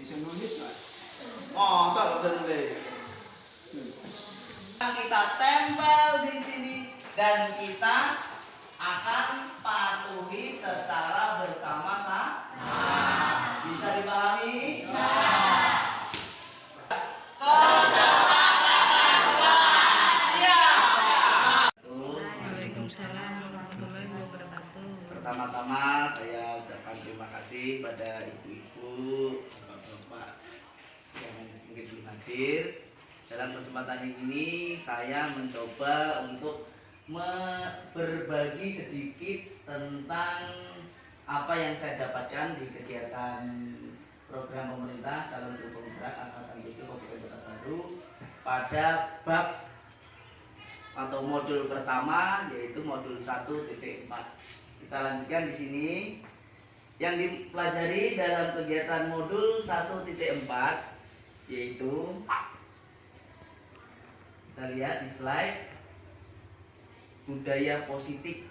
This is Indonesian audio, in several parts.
Bisa nulis nggak? Masa nggak bisa nulis? Kita tempel di sini dan kita akan patuhi secara bersama-sama. Bisa dipahami? Waalaikumsalam warahmatullahi wabarakatuh. Pertama-tama saya ucapkan terima kasih pada ibu-ibu, bapak-bapak yang mungkin belum hadir. Dalam kesempatan ini saya mencoba untuk berbagi sedikit tentang apa yang saya dapatkan di kegiatan program pemerintah calon guru penggerak angkatan 7 Kabupaten Kota Baru pada bab atau modul pertama, yaitu modul 1.4. Kita lanjutkan di sini. Yang dipelajari dalam kegiatan modul 1.4 yaitu, kita lihat di slide, budaya positif.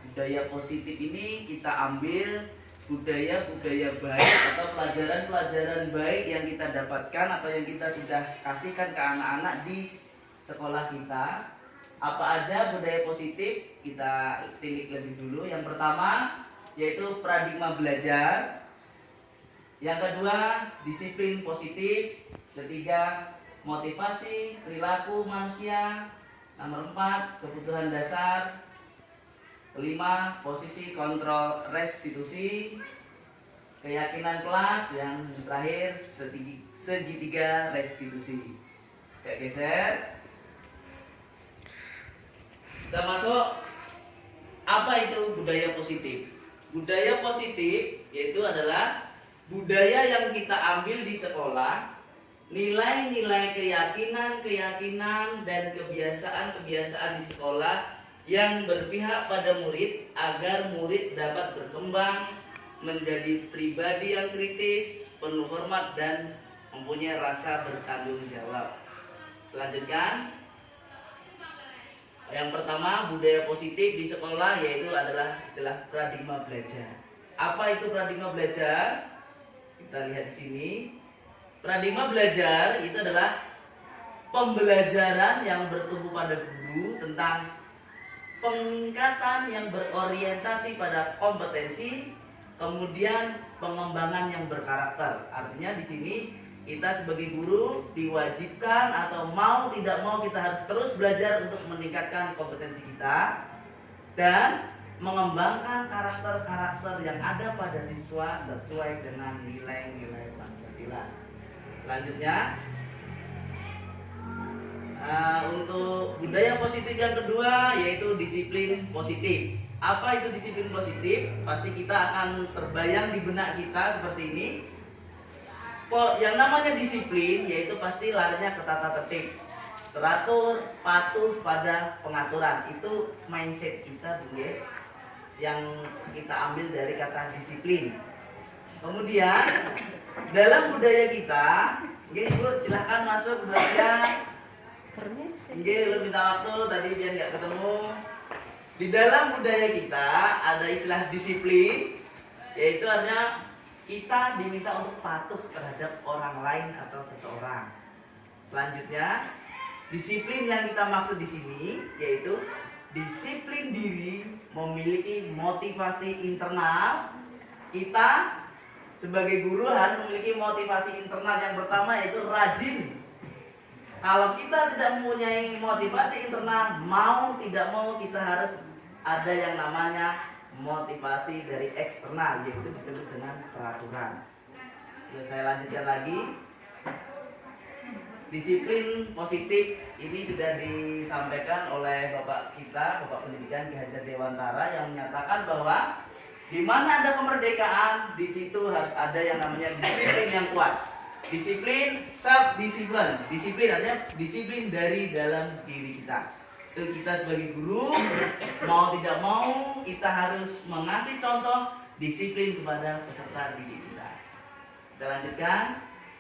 Budaya positif ini kita ambil budaya-budaya baik atau pelajaran-pelajaran baik yang kita dapatkan atau yang kita sudah kasihkan ke anak-anak di sekolah kita. Apa aja budaya positif? Kita tilik lebih dulu. Yang pertama yaitu paradigma belajar. Yang kedua, disiplin positif. Ketiga, motivasi perilaku manusia. Nomor 4, kebutuhan dasar. Kelima, posisi kontrol restitusi. Keyakinan kelas. Yang terakhir, segitiga restitusi. Kayak geser. Kita masuk, apa itu budaya positif? Budaya positif yaitu adalah budaya yang kita ambil di sekolah, nilai-nilai keyakinan dan kebiasaan-kebiasaan di sekolah yang berpihak pada murid agar murid dapat berkembang menjadi pribadi yang kritis, penuh hormat dan mempunyai rasa bertanggung jawab. Lanjutkan. Yang pertama, budaya positif di sekolah yaitu adalah istilah paradigma belajar. Apa itu paradigma belajar? Kita lihat di sini. Paradigma belajar itu adalah pembelajaran yang bertumpu pada guru tentang peningkatan yang berorientasi pada kompetensi, kemudian pengembangan yang berkarakter. Artinya di sini kita sebagai guru diwajibkan atau mau tidak mau kita harus terus belajar untuk meningkatkan kompetensi kita dan mengembangkan karakter-karakter yang ada pada siswa sesuai dengan nilai-nilai Pancasila. Selanjutnya, untuk budaya positif yang kedua yaitu disiplin positif. Apa itu disiplin positif? Pasti kita akan terbayang di benak kita seperti ini. Yang namanya disiplin yaitu pasti larinya ke tata tertib, teratur, patuh pada pengaturan. Itu mindset kita, Bung, yang kita ambil dari kata disiplin. Kemudian dalam budaya kita, Bu, silahkan masuk belajar. Lu minta waktu tadi biar nggak ketemu. Di dalam budaya kita ada istilah disiplin, yaitu artinya kita diminta untuk patuh terhadap orang lain atau seseorang. Selanjutnya, disiplin yang kita maksud di sini yaitu disiplin diri, memiliki motivasi internal. Kita sebagai guru harus memiliki motivasi internal yang pertama yaitu rajin. Kalau kita tidak mempunyai motivasi internal, mau tidak mau kita harus ada yang namanya motivasi dari eksternal, yaitu disebut dengan peraturan. Saya lanjutkan lagi. Disiplin positif ini sudah disampaikan oleh Bapak kita, Bapak Pendidikan Ki Hajar Dewantara, yang menyatakan bahwa di mana ada kemerdekaan, di situ harus ada yang namanya disiplin yang kuat. Disiplin self disiplin. Disiplin artinya disiplin dari dalam diri kita. Itu kita sebagai guru mau tidak mau kita harus mengasih contoh disiplin kepada peserta didik kita. Kita lanjutkan.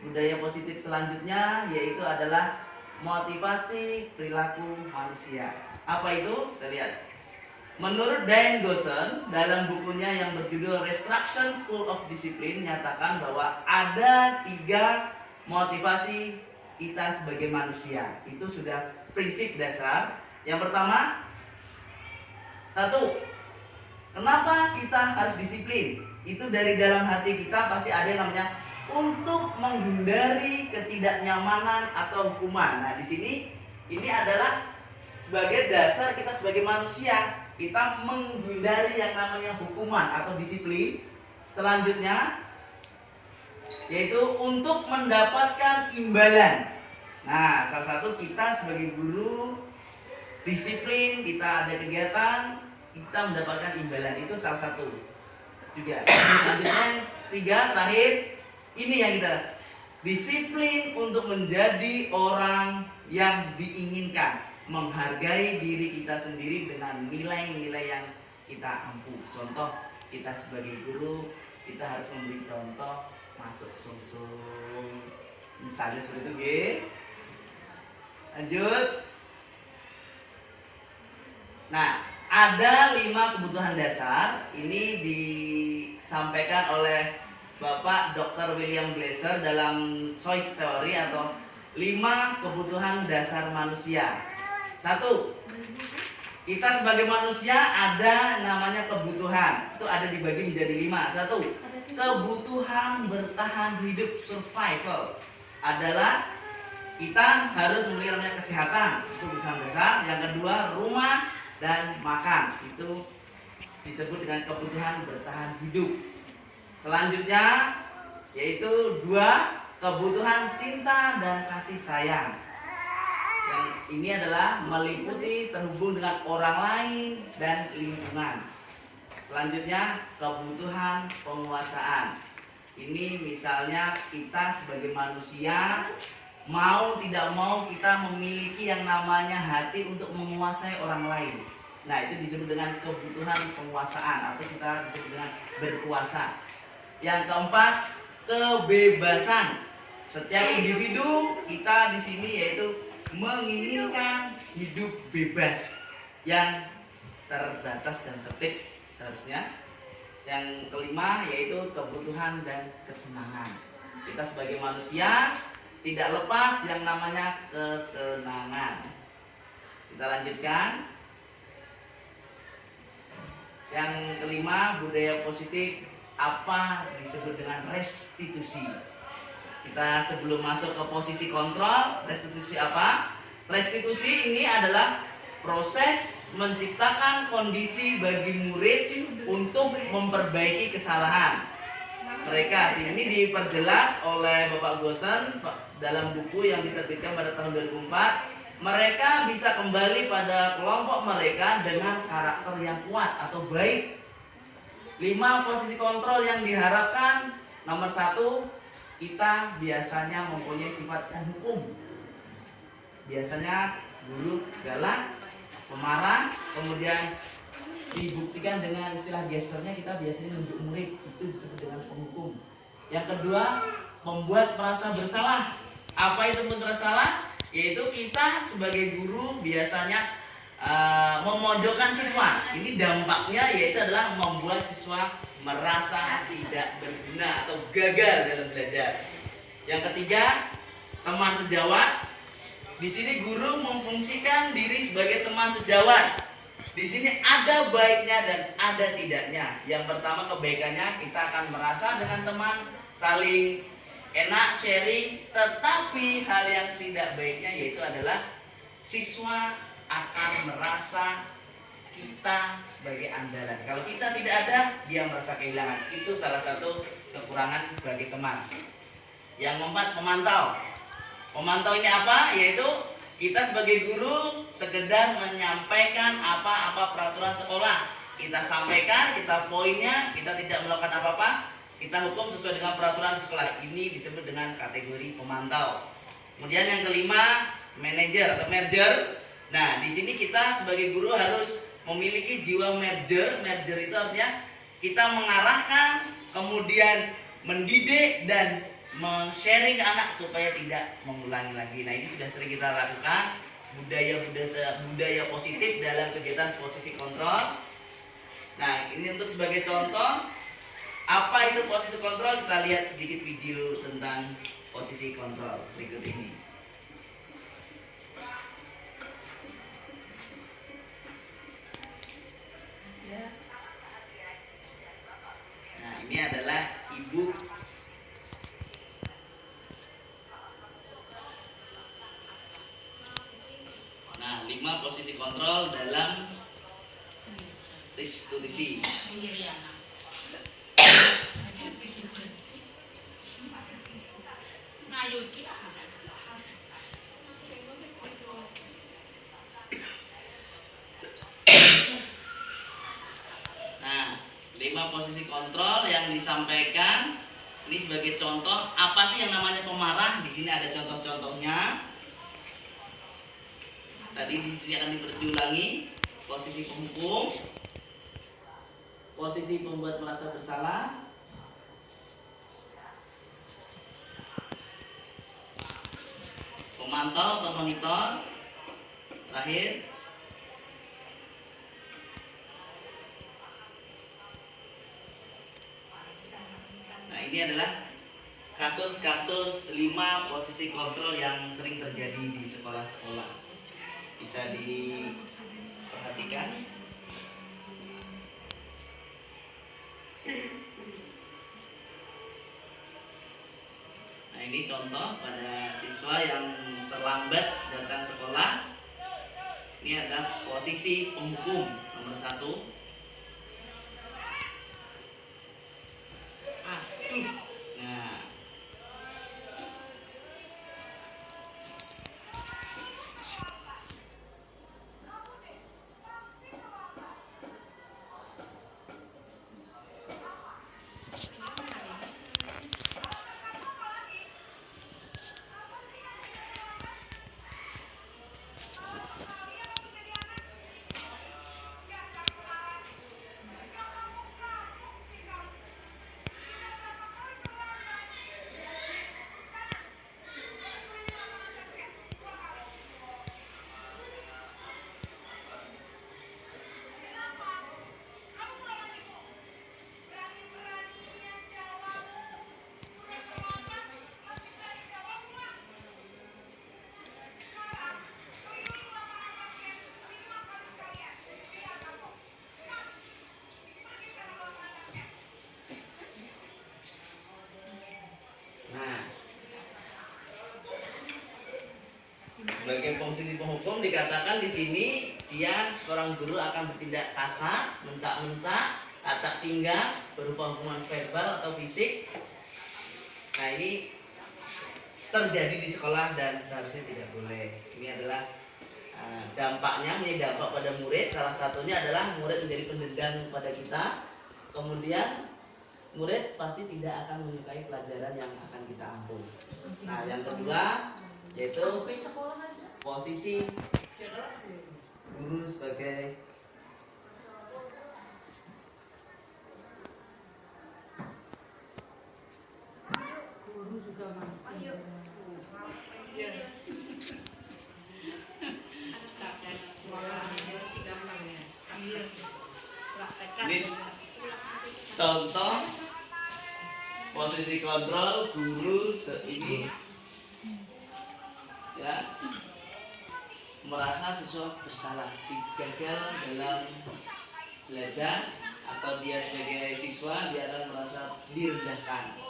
Budaya positif selanjutnya yaitu adalah motivasi perilaku manusia. Apa itu? Kita lihat. Menurut Diane Gosson dalam bukunya yang berjudul Restruction School of Discipline nyatakan bahwa ada 3 motivasi kita sebagai manusia. Itu sudah prinsip dasar. Yang pertama, 1, kenapa kita harus disiplin? Itu dari dalam hati kita pasti ada yang namanya untuk menghindari ketidaknyamanan atau hukuman. Nah, di sini ini adalah sebagai dasar kita sebagai manusia, kita menghindari yang namanya hukuman atau disiplin. Selanjutnya yaitu untuk mendapatkan imbalan. Nah, salah satu kita sebagai guru disiplin, kita ada kegiatan, kita mendapatkan imbalan, itu salah satu juga. Selanjutnya yang 3 terakhir, ini yang kita disiplin untuk menjadi orang yang diinginkan, menghargai diri kita sendiri dengan nilai-nilai yang kita ampu. Contoh, kita sebagai guru, kita harus memberi contoh masuk sungsung, misalnya seperti itu, G. Lanjut. Nah, ada 5 kebutuhan dasar. Ini disampaikan oleh Bapak Dr. William Glasser dalam Choice Theory atau 5 kebutuhan dasar manusia. 1, kita sebagai manusia ada namanya kebutuhan. Itu ada dibagi menjadi 5. 1, kebutuhan bertahan hidup, survival. Adalah kita harus memiliki namanya kesehatan. Itu kebutuhan dasar. Yang kedua, rumah dan makan. Itu disebut dengan kebutuhan bertahan hidup. Selanjutnya yaitu 2, kebutuhan cinta dan kasih sayang. Yang ini adalah meliputi terhubung dengan orang lain dan lingkungan. Selanjutnya kebutuhan penguasaan. Ini misalnya kita sebagai manusia mau tidak mau kita memiliki yang namanya hati untuk menguasai orang lain. Nah, itu disebut dengan kebutuhan penguasaan atau kita disebut dengan berkuasa. Yang keempat, kebebasan. Setiap individu kita di sini yaitu menginginkan hidup bebas yang terbatas dan tertib seharusnya. Yang kelima yaitu kebutuhan dan kesenangan. Kita sebagai manusia tidak lepas yang namanya kesenangan. Kita lanjutkan. Yang kelima, budaya positif. Apa disebut dengan restitusi? Kita sebelum masuk ke posisi kontrol, restitusi apa? Restitusi ini adalah proses menciptakan kondisi bagi murid untuk memperbaiki kesalahan mereka. Ini diperjelas oleh Bapak Gosson dalam buku yang diterbitkan pada tahun 2004. Mereka bisa kembali pada kelompok mereka dengan karakter yang kuat atau baik. 5 posisi kontrol yang diharapkan. Nomor 1, kita biasanya mempunyai sifat penghukum. Biasanya guru galak, pemarah, kemudian dibuktikan dengan istilah gesternya, kita biasanya nunjuk murid, itu disebut dengan penghukum. Yang kedua, membuat merasa bersalah. Apa itu membuat bersalah? Yaitu kita sebagai guru biasanya memojokkan siswa. Ini dampaknya yaitu adalah membuat siswa merasa tidak berguna atau gagal dalam belajar. Yang ketiga, teman sejawat. Di sini guru memfungsikan diri sebagai teman sejawat. Di sini ada baiknya dan ada tidaknya. Yang pertama, kebaikannya kita akan merasa dengan teman saling enak sharing, tetapi hal yang tidak baiknya yaitu adalah siswa akan merasa kita sebagai andalan. Kalau kita tidak ada, dia merasa kehilangan. Itu salah satu kekurangan bagi teman. Yang keempat, pemantau. Pemantau ini apa? Yaitu kita sebagai guru sekedar menyampaikan apa-apa peraturan sekolah. Kita sampaikan, kita poinnya, kita tidak melakukan apa-apa. Kita hukum sesuai dengan peraturan sekolah. Ini disebut dengan kategori pemantau. Kemudian yang kelima, manajer atau merger. Nah, di sini kita sebagai guru harus memiliki jiwa merger. Merger itu artinya kita mengarahkan, kemudian mendidik dan men-sharing ke anak supaya tidak mengulangi lagi. Nah, ini sudah sering kita lakukan budaya positif dalam kegiatan posisi kontrol. Nah, ini untuk sebagai contoh apa itu posisi kontrol, kita lihat sedikit video tentang posisi kontrol berikut ini. Nah, ini adalah ibu. Nah, 5 posisi kontrol dalam restitusi. Nah, 5 posisi kontrol yang disampaikan ini sebagai contoh. Apa sih yang namanya pemarah? Di sini ada contoh-contohnya. Tadi di sini akan diulangi. Posisi penghukum, posisi pembuat merasa bersalah, pemantau atau monitor, terakhir nah, ini adalah kasus-kasus 5 posisi kontrol yang sering terjadi di sekolah-sekolah. Bisa diperhatikan. Nah, ini contoh pada siswa yang terlambat datang sekolah. Ini adalah posisi penghukum nomor 1. Nah, sebagai posisi penghukum dikatakan di sini dia seorang guru akan bertindak kasar, mencak-mencak, acak pinggang berupa hukuman verbal atau fisik. Nah, ini terjadi di sekolah dan seharusnya tidak boleh. Ini adalah dampaknya, menjadi dampak pada murid. Salah satunya adalah murid menjadi pendendam kepada kita. Kemudian murid pasti tidak akan menyukai pelajaran yang akan kita ambil. Nah, yang kedua yaitu posisi guru sebagai guru juga manusia. ini contoh posisi kontrol guru ini ya, merasa siswa bersalah, gagal dalam belajar, atau dia sebagai siswa dia akan merasa direndahkan.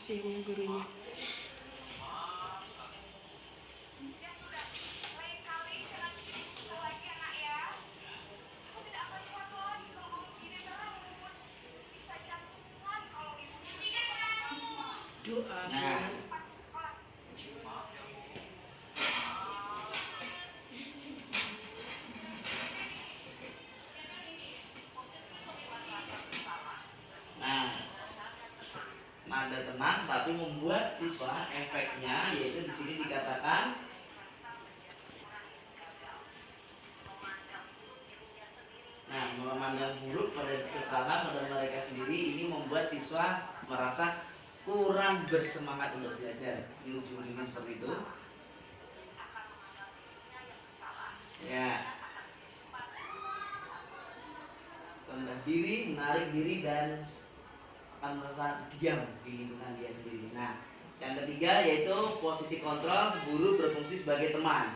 Sini gurunya. Nah, nada tenang tapi membuat siswa efeknya yaitu di sini dikatakan memandang buruk pada kesalahan pada mereka sendiri ini membuat siswa merasa kurang bersemangat untuk belajar. Ini ujung-ujungnya seperti itu. Ya. Rendah diri, menarik diri dan akan merasa diam di lingkungan dia sendiri. Nah, yang ketiga yaitu posisi kontrol, guru berfungsi sebagai teman.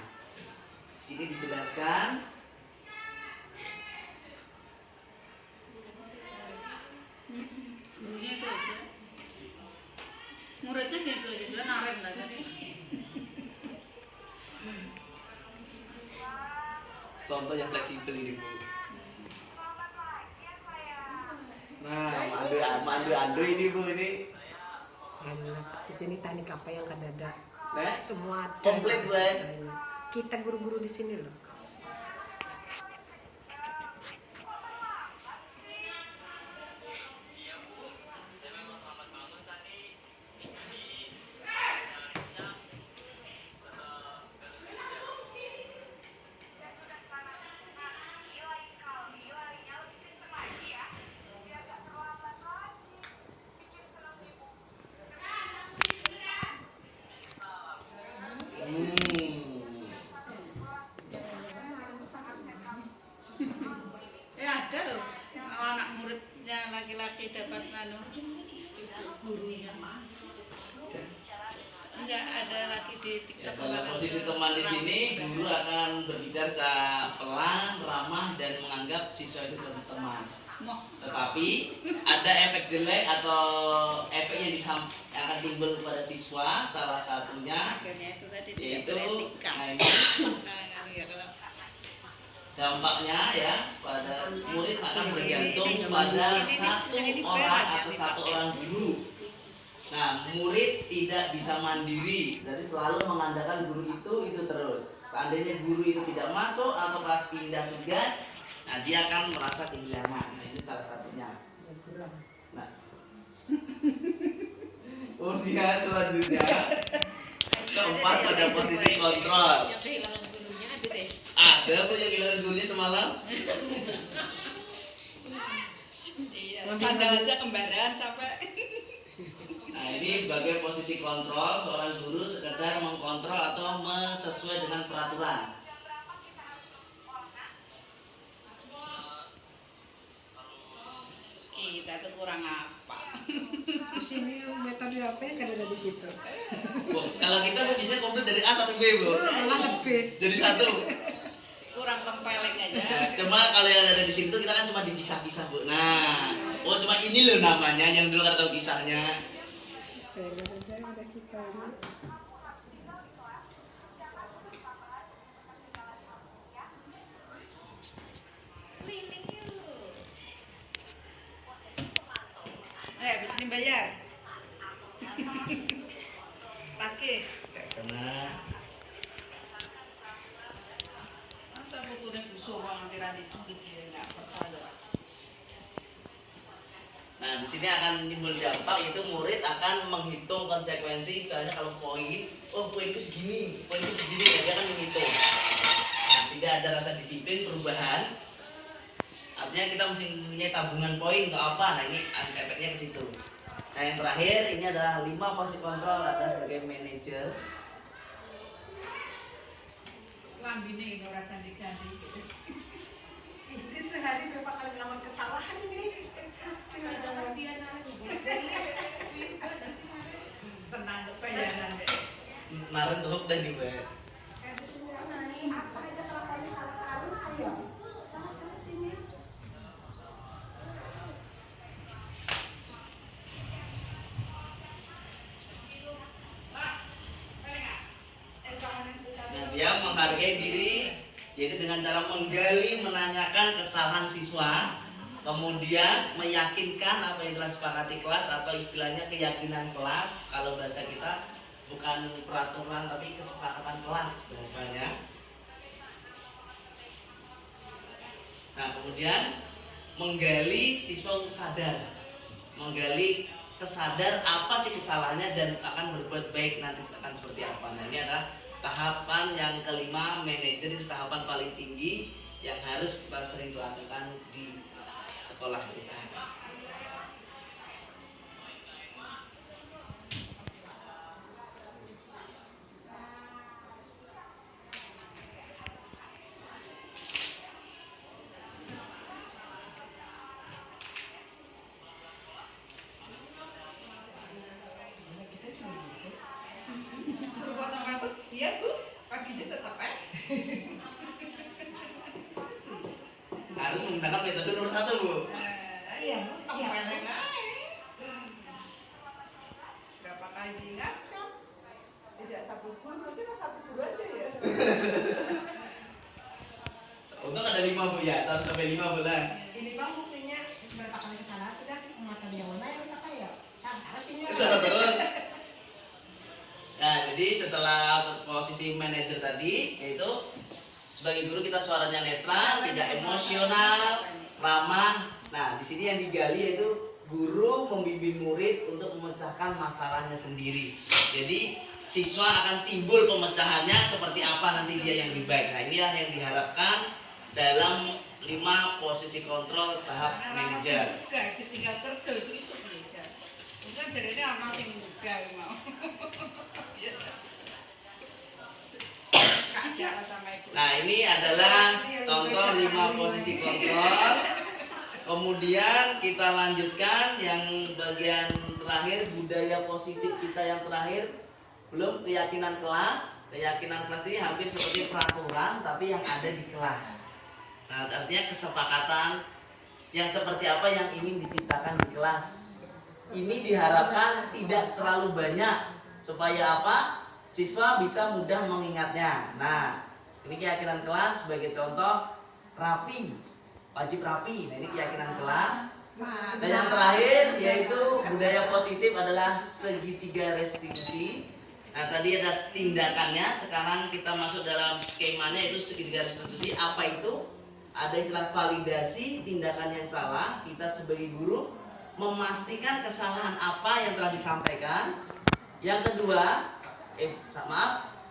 Di sini dijelaskan gurunya itu aja, muridnya gitu aja, dia naren lah tadi. contoh yang fleksibel ini Bu. Nah, mandu ini Bu ini. Di sini teknik apa yang kan ada? Nah, Semua ada. komplit Bu. Kita guru-guru di sini loh. Ada loh, anak muridnya laki-laki dapat gurunya. Enggak ada lagi di Ya, TikTok. dalam posisi teman di sini, guru akan berbicara secara pelan, ramah, dan menganggap siswa itu teman. Tetapi ada efek jelek atau efek yang akan timbul kepada siswa, salah satunya Akhirnya itu tadi yaitu beretika. nah ini dampaknya ya pada murid akan bergantung pada satu orang atau satu orang guru. Nah, murid tidak bisa mandiri, jadi selalu mengandalkan guru itu terus. Seandainya guru itu tidak masuk atau pas pindah tugas, nah dia akan merasa kehilangan. Nah, ini salah satunya. Nah, kemudian selanjutnya keempat pada posisi kontrol. Yang kehilangan gurunya ada deh. Ada tuh yang kehilangan gurunya semalam. Iya, sandal aja kembaran sampai. Nah, ini sebagai posisi kontrol, seorang guru sekedar mengkontrol atau sesuai dengan peraturan. Kita tuh kurang apa? Di sini metode apa yang ada di situ? Bu, kalau kita ujinya komplit dari A sampai B, Bu. Malah lebih. Jadi satu. Kurang tempeleng aja. Nah, cuma kalau yang ada di situ kita kan cuma dipisah-pisah, Bu. Nah, oh cuma ini loh namanya yang dulu kan tahu kisahnya. Ada kita ini. Habis ini bayar. Pakai. Kayak sana. Masa buku udah busuk nanti rani gitu ya nggak percaya. Nah, di sini akan timbul dampak itu murid akan menghitung konsekuensi, istilahnya kalau poin, oh poinku segini, nah, dia akan menghitung. Nah, tidak ada rasa disiplin perubahan. Artinya kita mesti punya tabungan poin untuk apa? Nah, ini efeknya ke situ. Nah, yang terakhir ini adalah 5 posisi kontrol, ada sebagai manajer. Lambine ini orang ganti-ganti. Ini sehari berapa kali melakukan kesalahan ini? Ada kasihan aku. Tenang bayaran deh. Kemarin tuh dan dibayar. Apa aja kalau kami salah arus ayo. Salah arus ini. Nah, dia menghargai diri yaitu dengan cara menggali, menanyakan kesalahan siswa, kemudian meyakinkan apa yang telah sepakati kelas atau istilahnya keyakinan kelas. Kalau bahasa kita bukan peraturan tapi kesepakatan kelas bahasanya. Nah, kemudian menggali siswa untuk sadar, menggali kesadar apa sih kesalahannya dan akan berbuat baik nanti akan seperti apa. Nah, ini adalah tahapan yang kelima, manajer itu tahapan paling tinggi yang harus kita sering lakukan di sekolah kita. Berbuat apa tuh? Iya Bu, paginya tetap Harus menggunakan metode nomor 1 Bu. Iya, tempeleng aja. Berapa kali diingatkan? Tidak satu guru, berarti kan satu guru aja ya. Untung ada 5 Bu ya, 1 sampai 5 bulan. Ini bang buktinya berapa kali kesalahan sudah mata dia mana yang pakai ya sama terus ini. Sama terus. Nah, jadi setelah posisi manajer tadi, yaitu sebagai guru kita suaranya netral, tidak emosional, ramah. Nah, di sini yang digali yaitu guru membimbing murid untuk memecahkan masalahnya sendiri. Jadi siswa akan timbul pemecahannya seperti apa nanti dia yang lebih baik. Nah, inilah yang diharapkan dalam 5 posisi kontrol tahap manajer. Juga sih tinggal kerja isu belajar. Bukan jadinya anak yang muda mau. Nah, ini adalah contoh 5 posisi kontrol. Kemudian kita lanjutkan yang bagian terakhir, budaya positif kita yang terakhir. Belum keyakinan kelas. Keyakinan kelas ini hampir seperti peraturan tapi yang ada di kelas. Nah, artinya kesepakatan yang seperti apa yang ingin diciptakan di kelas. Ini diharapkan tidak terlalu banyak supaya apa? Siswa bisa mudah mengingatnya. Nah, ini keyakinan kelas sebagai contoh rapi, wajib rapi. Nah, ini keyakinan kelas. Dan yang terakhir yaitu budaya positif adalah segitiga restitusi. Nah, tadi ada tindakannya, sekarang kita masuk dalam skemanya yaitu segitiga restitusi. Apa itu? Ada istilah validasi tindakan yang salah. Kita sebagai guru memastikan kesalahan apa yang telah disampaikan. Yang kedua,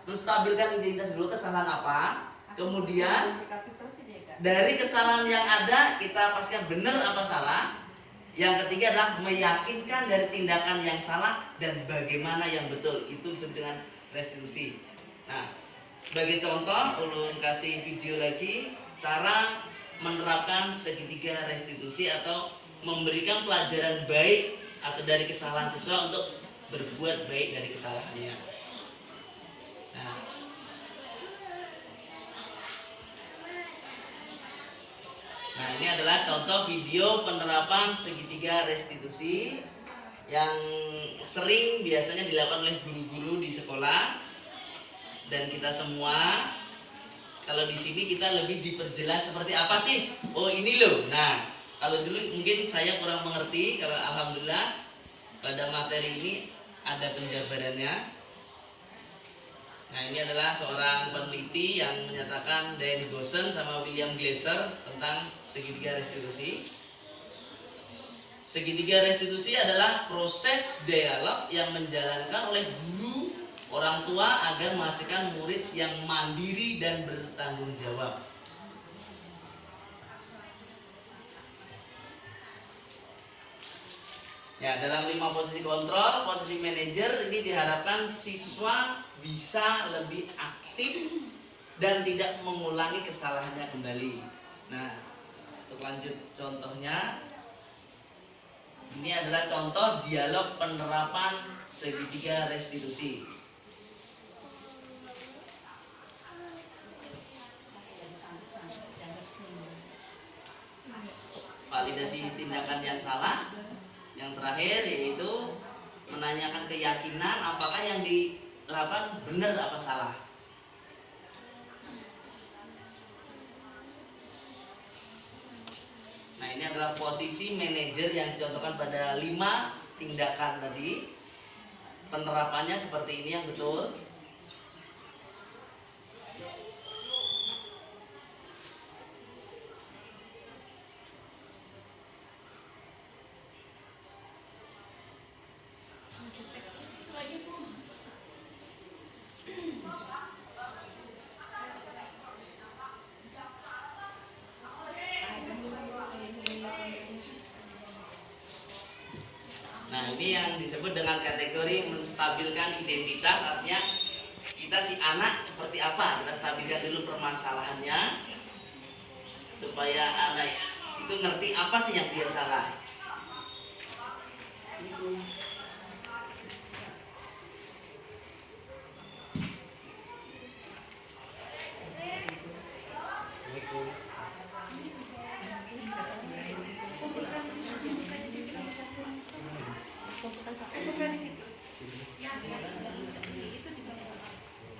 menstabilkan identitas dulu kesalahan apa. Kemudian dari kesalahan yang ada kita pastikan benar apa salah. Yang ketiga adalah meyakinkan dari tindakan yang salah dan bagaimana yang betul. Itu disebut dengan restitusi. Nah, sebagai contoh, ulun kasih video lagi cara menerapkan segitiga restitusi atau memberikan pelajaran baik atau dari kesalahan siswa untuk berbuat baik dari kesalahannya. Nah, ini adalah contoh video penerapan segitiga restitusi yang sering biasanya dilakukan oleh guru-guru di sekolah dan kita semua. Kalau di sini kita lebih diperjelas seperti apa sih? Oh, ini loh. Nah, kalau dulu mungkin saya kurang mengerti. Kalau alhamdulillah pada materi ini ada penjabarannya. Nah, ini adalah seorang peneliti yang menyatakan Diane Boson sama William Glasser tentang segitiga restitusi. Segitiga restitusi adalah proses dialog yang menjalankan oleh guru orang tua agar menghasilkan murid yang mandiri dan bertanggung jawab. Ya, dalam 5 posisi kontrol, posisi manajer ini diharapkan siswa bisa lebih aktif dan tidak mengulangi kesalahannya kembali. Nah, untuk lanjut contohnya, ini adalah contoh dialog penerapan segitiga restitusi. Validasi tindakan yang salah. Yang terakhir yaitu menanyakan keyakinan apakah yang dilakukan benar apa salah. Nah, ini adalah posisi manajer yang dicontohkan pada 5 tindakan tadi. Penerapannya seperti ini yang betul. Nah, ini yang disebut dengan kategori menstabilkan identitas, artinya kita si anak seperti apa, kita stabilkan dulu permasalahannya supaya anak itu ngerti apa sih yang dia salah.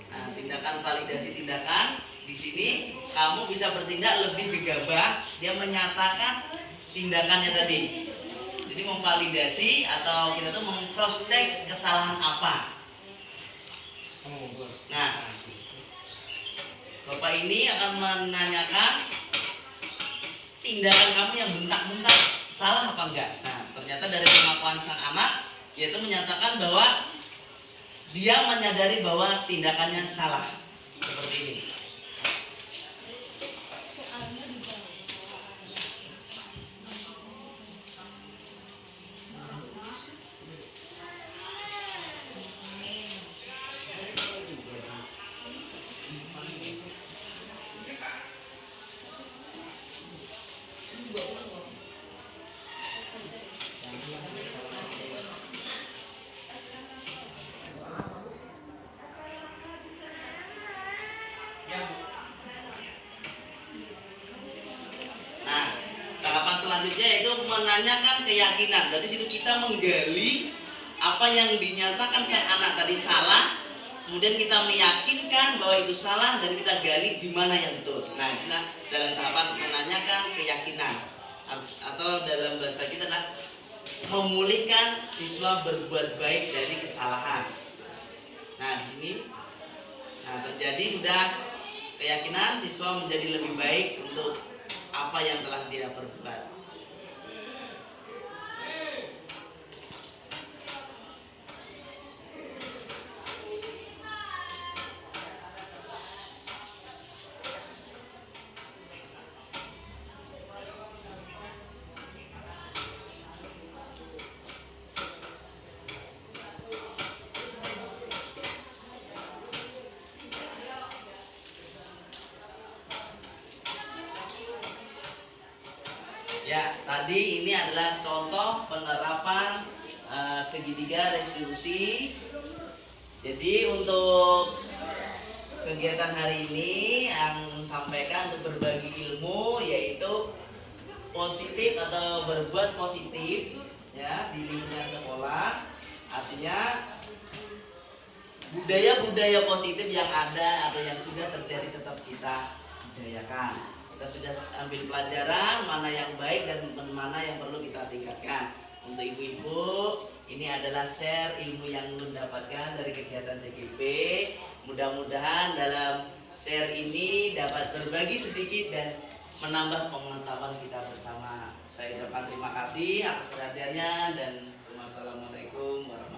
Nah, tindakan validasi tindakan di sini kamu bisa bertindak lebih gegabah. Dia menyatakan tindakannya tadi. Jadi memvalidasi atau kita tuh meng-cross check kesalahan apa. Nah, Bapak ini akan menanyakan tindakan kamu yang bentak-bentak salah apa enggak. Nah, ternyata dari pengakuan sang anak yaitu menyatakan bahwa dia menyadari bahwa tindakannya salah. Seperti ini. Nah, tahapan selanjutnya yaitu menanyakan keyakinan. Berarti situ kita menggali apa yang dinyatakan sang anak tadi salah, kemudian kita meyakinkan bahwa itu salah dan kita gali di mana yang betul. Nah, istilah dalam tahapan menanyakan keyakinan atau dalam bahasa kita adalah memulihkan siswa berbuat baik dari kesalahan. Nah, di sini terjadi sudah keyakinan siswa menjadi lebih baik untuk apa yang telah dia perbuat. Ya, tadi ini adalah contoh penerapan segitiga restitusi. Jadi untuk kegiatan hari ini yang sampaikan untuk berbagi ilmu yaitu positif atau berbuat positif ya di lingkungan sekolah. Artinya budaya-budaya positif yang ada atau yang sudah terjadi tetap kita budayakan. Kita sudah ambil pelajaran mana yang baik dan mana yang perlu kita tingkatkan. Untuk ibu-ibu, ini adalah share ilmu yang belum dapatkan dari kegiatan CGP. Mudah-mudahan dalam share ini dapat berbagi sedikit dan menambah pengetahuan kita bersama. Saya ucapkan terima kasih atas perhatiannya dan assalamualaikum warahmatullahi wabarakatuh.